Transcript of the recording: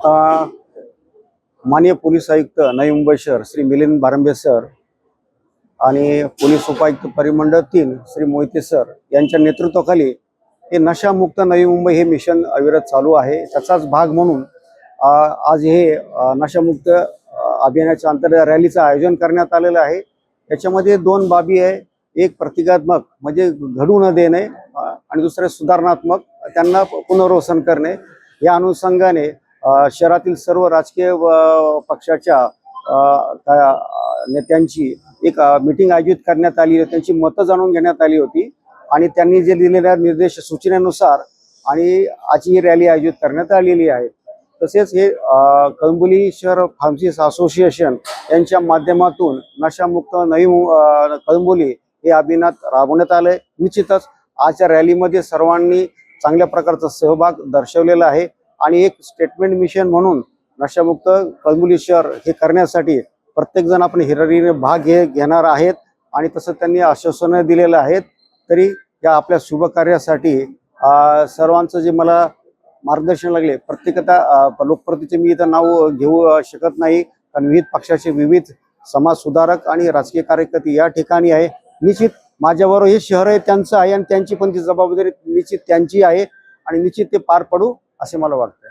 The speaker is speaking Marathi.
अ, माननीय पोलीस आयुक्त नवी मुंबई शहर श्री मिलिंद भारंबे सर आणि पोलीस उपायुक्त परिमंडळ 3 श्री मोहिते सर यांच्या नेतृत्वाखाली हे नशामुक्त नवी मुंबई हे मिशन अविरत चालू आहे। त्याचाच भाग म्हणून आज हे नशामुक्त अभियानाच्या अंतर्गत रॅलीचं आयोजन करण्यात आलेलं आहे। याच्यामध्ये दोन बाबी आहे, एक प्रतिकात्मक म्हणजे घडू न देणे आणि दुसरे सुधारणात्मक त्यांना पुनर्वसन करणे। या अनुषंगाने शहरातील सर्व राजकीय पक्षाच्या नेत्यांची एक मीटिंग आयोजित करण्यात आली होती, त्यांची मतं जाणून घेण्यात आली होती आणि त्यांनी जे दिलेल्या निर्देश सूचनेनुसार आणि आजची ही रॅली आयोजित करण्यात आलेली आहे। तसेच हे कळंबोली शहर फार्मसिस्ट असोसिएशन यांच्या माध्यमातून नशामुक्त नवी कळंबोली हे अभियान राबवण्यात आले। निश्चितच आजच्या रॅलीमध्ये सर्वांनी चांगल्या प्रकारचा सहभाग दर्शवलेला आहे आणि एक स्टेटमेंट मिशन म्हणून नशामुक्त कळंबोली शहर हे करण्यासाठी प्रत्येक जण आपण हिरिरीने भाग घेणार आहेत आणि तसं त्यांनी आश्वासन दिलेलं आहे। तरी या आपल्या शुभ कार्यासाठी सर्वांचं जे मला मार्गदर्शन लागले, प्रत्येकता लोकप्रतिनिधीचे मी इथं नाव घेऊ शकत नाही, कारण विविध पक्षाचे विविध समाज सुधारक आणि राजकीय कार्यकर्ते या ठिकाणी आहे। निश्चित माझ्याबरोबर हे शहर आहे त्यांचं आहे आणि त्यांची पण ती जबाबदारी निश्चित त्यांची आहे आणि निश्चित ते पार पडू असे मला वाटतं।